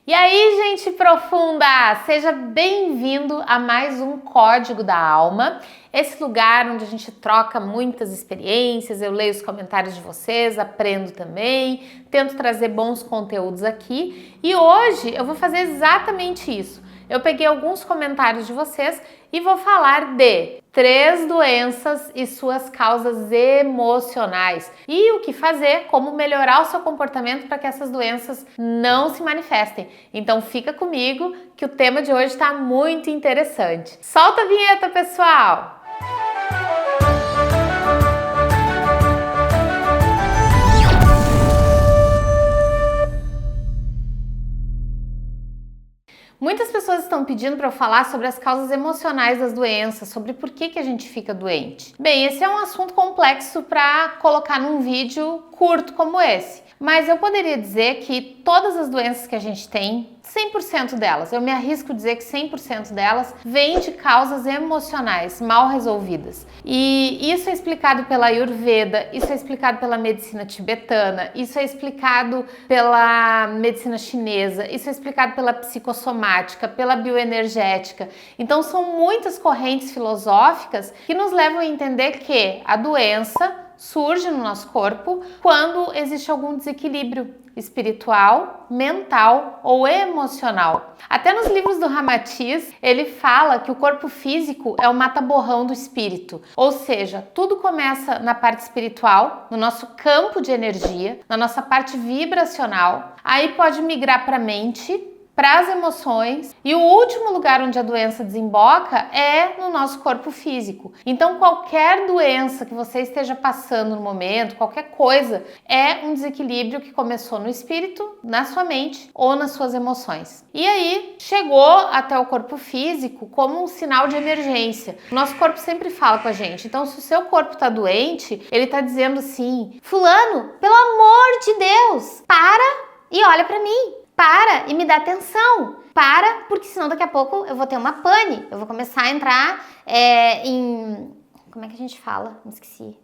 E aí, gente profunda, seja bem-vindo a mais um Código da Alma, esse lugar onde a gente troca muitas experiências, eu leio os comentários de vocês, aprendo também, tento trazer bons conteúdos aqui e hoje eu vou fazer exatamente isso. Eu peguei alguns comentários de vocês e vou falar de 3 doenças e suas causas emocionais e o que fazer, como melhorar o seu comportamento para que essas doenças não se manifestem. Então fica comigo que o tema de hoje está muito interessante. Solta a vinheta, pessoal! Muitas pessoas estão pedindo para eu falar sobre as causas emocionais das doenças, sobre por que a gente fica doente. Bem, esse é um assunto complexo para colocar num vídeo curto como esse, mas eu poderia dizer que todas as doenças que a gente tem, 100% delas, eu me arrisco a dizer que 100% delas vêm de causas emocionais mal resolvidas. E isso é explicado pela Ayurveda, isso é explicado pela medicina tibetana, isso é explicado pela medicina chinesa, isso é explicado pela psicossomática, pela bioenergética. Então são muitas correntes filosóficas que nos levam a entender que a doença surge no nosso corpo quando existe algum desequilíbrio espiritual, mental ou emocional. Até nos livros do Ramatiz, ele fala que o corpo físico é o mata-borrão do espírito, ou seja, tudo começa na parte espiritual, no nosso campo de energia, na nossa parte vibracional, aí pode migrar para a mente, para as emoções e o último lugar onde a doença desemboca é no nosso corpo físico. Então qualquer doença que você esteja passando no momento, qualquer coisa, é um desequilíbrio que começou no espírito, na sua mente ou nas suas emoções. E aí chegou até o corpo físico como um sinal de emergência. O nosso corpo sempre fala com a gente. Então se o seu corpo está doente, ele está dizendo assim: fulano, pelo amor de Deus, para e olha para mim. Para e me dá atenção. Para, porque senão daqui a pouco eu vou ter uma pane. Eu vou começar a entrar em... Como é que a gente fala? Me esqueci.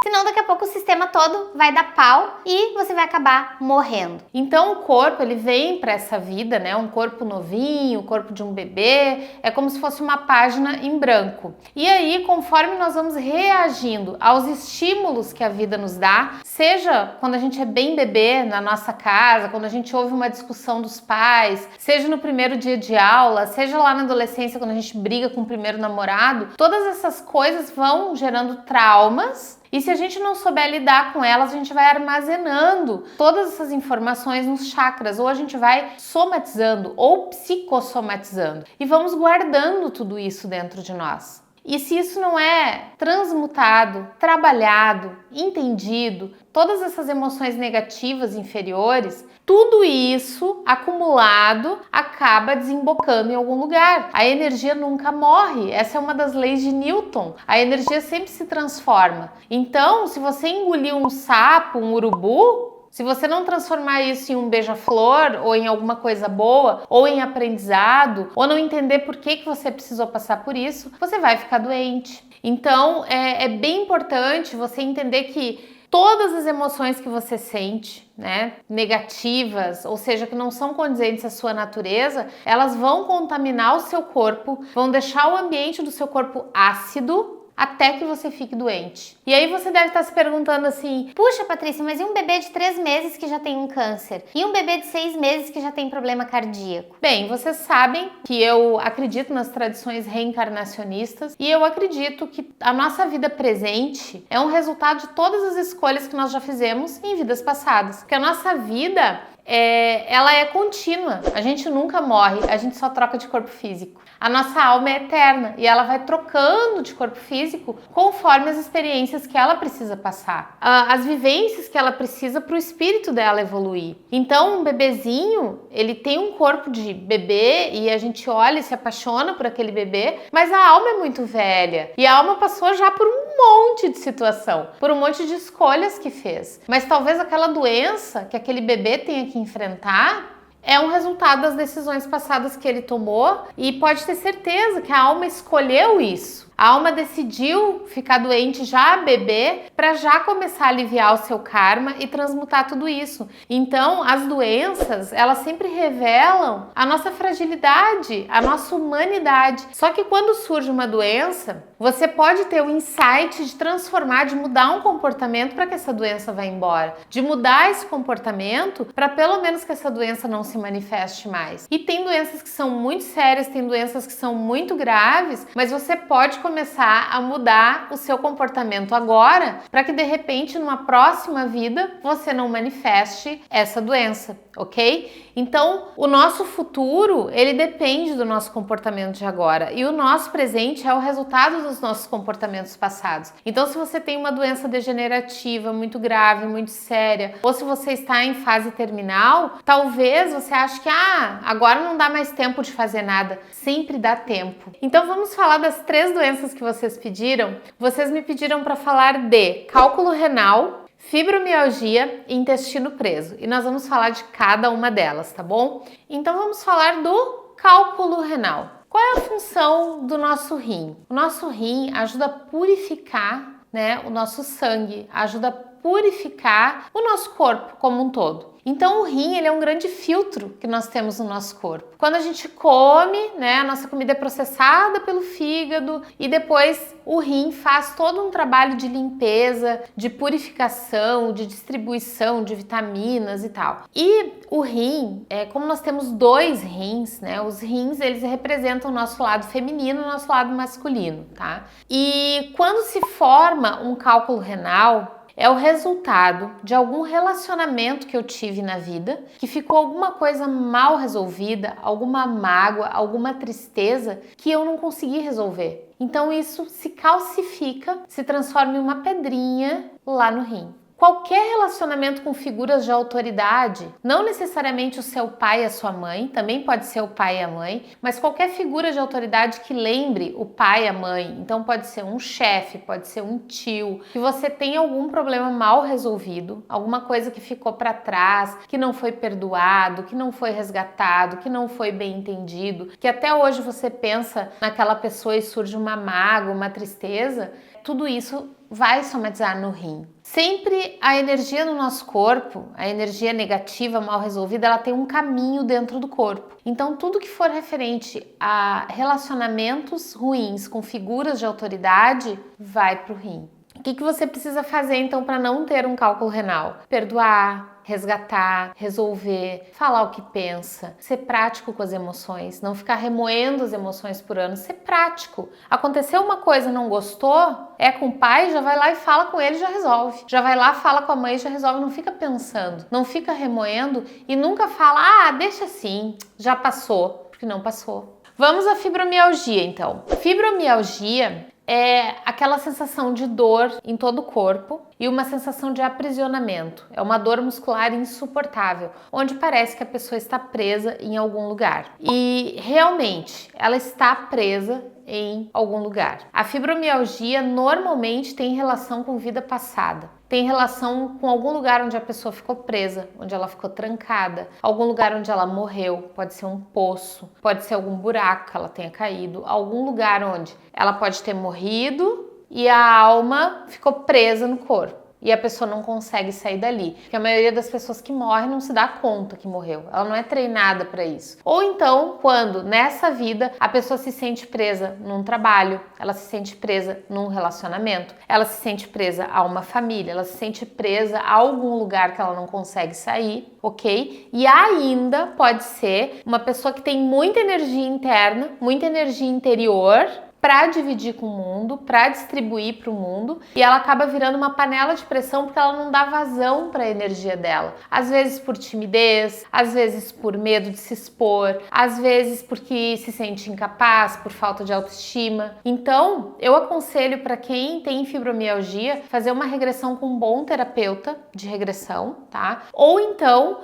Senão daqui a pouco o sistema todo vai dar pau e você vai acabar morrendo. Então o corpo, ele vem para essa vida, né? Um corpo novinho, o corpo de um bebê, é como se fosse uma página em branco. E aí, conforme nós vamos reagindo aos estímulos que a vida nos dá, seja quando a gente é bem bebê na nossa casa, quando a gente ouve uma discussão dos pais, seja no primeiro dia de aula, seja lá na adolescência quando a gente briga com o primeiro namorado, todas essas coisas vão gerando traumas. E se a gente não souber lidar com elas, a gente vai armazenando todas essas informações nos chakras, ou a gente vai somatizando ou psicossomatizando e vamos guardando tudo isso dentro de nós. E se isso não é transmutado, trabalhado, entendido, todas essas emoções negativas inferiores, tudo isso acumulado acaba desembocando em algum lugar. A energia nunca morre, essa é uma das leis de Newton. A energia sempre se transforma. Então, se você engoliu um sapo, um urubu, se você não transformar isso em um beija-flor ou em alguma coisa boa ou em aprendizado ou não entender por que você precisou passar por isso, você vai ficar doente. Então é bem importante você entender que todas as emoções que você sente, né, negativas, ou seja, que não são condizentes à sua natureza, elas vão contaminar o seu corpo, vão deixar o ambiente do seu corpo ácido, até que você fique doente. E aí você deve estar se perguntando assim: puxa, Patrícia, mas e um bebê de 3 meses que já tem um câncer? E um bebê de 6 meses que já tem problema cardíaco? Bem, vocês sabem que eu acredito nas tradições reencarnacionistas e eu acredito que a nossa vida presente é um resultado de todas as escolhas que nós já fizemos em vidas passadas. Porque a nossa vida ela é contínua, a gente nunca morre, a gente só troca de corpo físico. A nossa alma é eterna e ela vai trocando de corpo físico conforme as experiências que ela precisa passar, as vivências que ela precisa para o espírito dela evoluir. Então um bebezinho, ele tem um corpo de bebê e a gente olha e se apaixona por aquele bebê, mas a alma é muito velha e a alma passou já por um monte de situação, por um monte de escolhas que fez. Mas talvez aquela doença que aquele bebê tenha que enfrentar é um resultado das decisões passadas que ele tomou e pode ter certeza que a alma escolheu isso. A alma decidiu ficar doente já bebê para já começar a aliviar o seu karma e transmutar tudo isso. Então, as doenças, elas sempre revelam a nossa fragilidade, a nossa humanidade. Só que quando surge uma doença, você pode ter o insight de transformar, de mudar um comportamento para que essa doença vá embora, de mudar esse comportamento para pelo menos que essa doença não se manifeste mais. E tem doenças que são muito sérias, tem doenças que são muito graves, mas você pode começar a mudar o seu comportamento agora para que de repente numa próxima vida você não manifeste essa doença, ok? Então, o nosso futuro, ele depende do nosso comportamento de agora e o nosso presente é o resultado dos nossos comportamentos passados. Então, se você tem uma doença degenerativa muito grave, muito séria, ou se você está em fase terminal, talvez você ache que agora não dá mais tempo de fazer nada. Sempre dá tempo. Então, vamos falar das 3 doenças que vocês pediram. Vocês me pediram para falar de cálculo renal, fibromialgia e intestino preso. E nós vamos falar de cada uma delas, tá bom? Então vamos falar do cálculo renal. Qual é a função do nosso rim? O nosso rim ajuda a purificar, o nosso sangue, ajuda a purificar o nosso corpo como um todo. Então o rim, ele é um grande filtro que nós temos no nosso corpo. Quando a gente come, a nossa comida é processada pelo fígado e depois o rim faz todo um trabalho de limpeza, de purificação, de distribuição de vitaminas e tal. E o rim, como nós temos 2 rins, os rins, eles representam o nosso lado feminino e o nosso lado masculino, tá? E quando se forma um cálculo renal, é o resultado de algum relacionamento que eu tive na vida, que ficou alguma coisa mal resolvida, alguma mágoa, alguma tristeza que eu não consegui resolver. Então isso se calcifica, se transforma em uma pedrinha lá no rim. Qualquer relacionamento com figuras de autoridade, não necessariamente o seu pai e a sua mãe, também pode ser o pai e a mãe, mas qualquer figura de autoridade que lembre o pai e a mãe, então pode ser um chefe, pode ser um tio, que você tem algum problema mal resolvido, alguma coisa que ficou para trás, que não foi perdoado, que não foi resgatado, que não foi bem entendido, que até hoje você pensa naquela pessoa e surge uma mágoa, uma tristeza, tudo isso vai somatizar no rim. Sempre a energia no nosso corpo, a energia negativa mal resolvida, ela tem um caminho dentro do corpo. Então tudo que for referente a relacionamentos ruins com figuras de autoridade vai para o rim. O que você precisa fazer então para não ter um cálculo renal? Perdoar, resgatar, resolver, falar o que pensa, ser prático com as emoções, não ficar remoendo as emoções por anos, ser prático. Aconteceu uma coisa, não gostou? É com o pai, já vai lá e fala com ele, já resolve. Já vai lá, fala com a mãe, já resolve, não fica pensando, não fica remoendo e nunca fala, deixa assim, já passou, porque não passou. Vamos à fibromialgia então. Fibromialgia é aquela sensação de dor em todo o corpo e uma sensação de aprisionamento. É uma dor muscular insuportável, onde parece que a pessoa está presa em algum lugar. E realmente, ela está presa em algum lugar. A fibromialgia normalmente tem relação com vida passada. Tem relação com algum lugar onde a pessoa ficou presa, onde ela ficou trancada, algum lugar onde ela morreu, pode ser um poço, pode ser algum buraco que ela tenha caído, algum lugar onde ela pode ter morrido e a alma ficou presa no corpo. E a pessoa não consegue sair dali. Porque a maioria das pessoas que morrem não se dá conta que morreu. Ela não é treinada para isso. Ou então, quando nessa vida a pessoa se sente presa num trabalho, ela se sente presa num relacionamento, ela se sente presa a uma família, ela se sente presa a algum lugar que ela não consegue sair, ok? E ainda pode ser uma pessoa que tem muita energia interna, muita energia interior, para dividir com o mundo, para distribuir para o mundo, e ela acaba virando uma panela de pressão porque ela não dá vazão para a energia dela. Às vezes por timidez, às vezes por medo de se expor, às vezes porque se sente incapaz, por falta de autoestima. Então, eu aconselho para quem tem fibromialgia fazer uma regressão com um bom terapeuta de regressão, tá? Ou então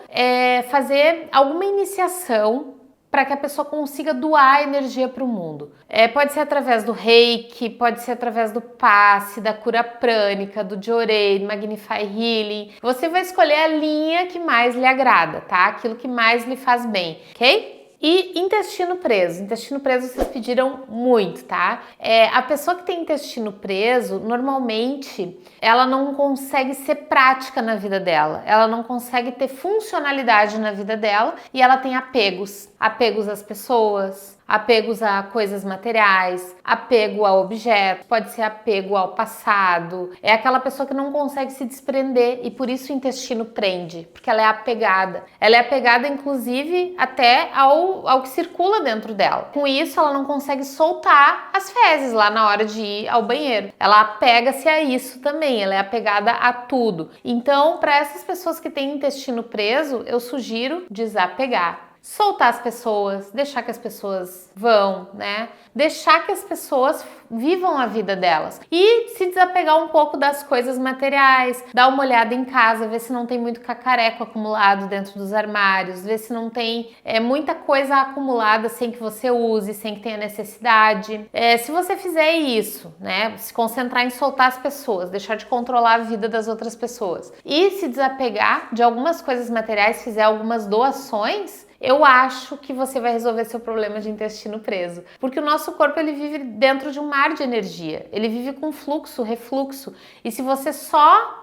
fazer alguma iniciação para que a pessoa consiga doar energia para o mundo. Pode ser através do reiki, pode ser através do passe, da cura prânica, do Jorei, do Magnify Healing. Você vai escolher a linha que mais lhe agrada, tá? Aquilo que mais lhe faz bem, ok? E intestino preso. Intestino preso vocês pediram muito, tá? A pessoa que tem intestino preso, normalmente, ela não consegue ser prática na vida dela. Ela não consegue ter funcionalidade na vida dela e ela tem apegos. Apegos às pessoas, apegos a coisas materiais, apego a objetos, pode ser apego ao passado. É aquela pessoa que não consegue se desprender e por isso o intestino prende, porque ela é apegada. Ela é apegada, inclusive, até ao que circula dentro dela. Com isso, ela não consegue soltar as fezes lá na hora de ir ao banheiro. Ela apega-se a isso também, ela é apegada a tudo. Então, para essas pessoas que têm intestino preso, eu sugiro desapegar. Soltar as pessoas, deixar que as pessoas vão, né? Deixar que as pessoas vivam a vida delas e se desapegar um pouco das coisas materiais, dar uma olhada em casa, ver se não tem muito cacareco acumulado dentro dos armários, ver se não tem muita coisa acumulada sem que você use, sem que tenha necessidade. Se você fizer isso, né? Se concentrar em soltar as pessoas, deixar de controlar a vida das outras pessoas e se desapegar de algumas coisas materiais, fizer algumas doações, eu acho que você vai resolver seu problema de intestino preso. Porque o nosso corpo, ele vive dentro de um mar de energia. Ele vive com fluxo, refluxo. E se você só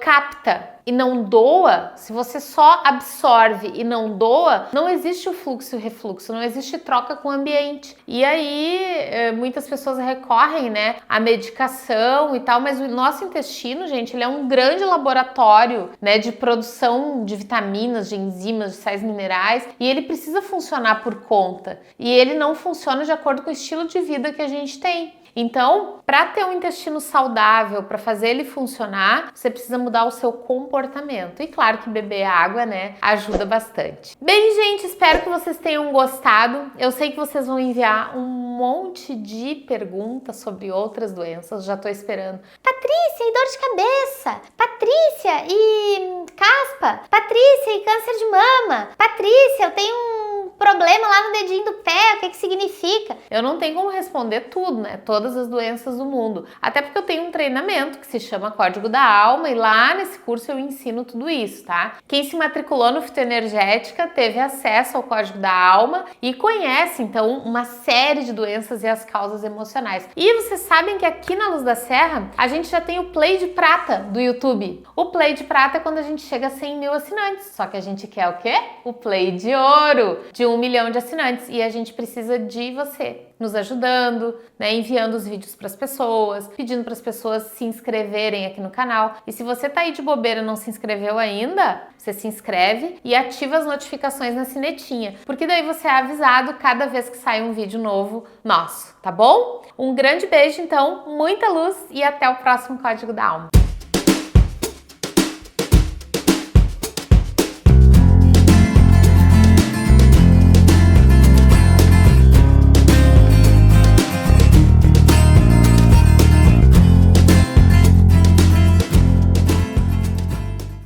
capta e não doa, se você só absorve e não doa, não existe o fluxo e o refluxo, não existe troca com o ambiente. E aí muitas pessoas recorrem, né, à medicação e tal, mas o nosso intestino, gente, ele é um grande laboratório, né, de produção de vitaminas, de enzimas, de sais minerais, e ele precisa funcionar por conta. E ele não funciona de acordo com o estilo de vida que a gente tem. Então, para ter um intestino saudável, para fazer ele funcionar, você precisa mudar o seu comportamento. E claro que beber água, né, ajuda bastante. Bem, gente, espero que vocês tenham gostado. Eu sei que vocês vão enviar um monte de perguntas sobre outras doenças, já tô esperando. Patrícia, e dor de cabeça? Patrícia, e caspa? Patrícia, e câncer de mama? Patrícia, eu tenho um problema lá no dedinho do pé, o que que significa? Eu não tenho como responder tudo, né? Todas as doenças do mundo. Até porque eu tenho um treinamento que se chama Código da Alma e lá nesse curso eu ensino tudo isso, tá? Quem se matriculou no Fitoenergética teve acesso ao Código da Alma e conhece, então, uma série de doenças e as causas emocionais. E vocês sabem que aqui na Luz da Serra, a gente já tem o Play de Prata do YouTube. O Play de Prata é quando a gente chega a 100 mil assinantes. Só que a gente quer o quê? O Play de Ouro, de 1 milhão de assinantes. E a gente precisa de você nos ajudando, né, enviando os vídeos para as pessoas, pedindo para as pessoas se inscreverem aqui no canal. E se você tá aí de bobeira e não se inscreveu ainda, você se inscreve e ativa as notificações na sinetinha, porque daí você é avisado cada vez que sai um vídeo novo nosso, tá bom? Um grande beijo, então, muita luz e até o próximo Código da Alma.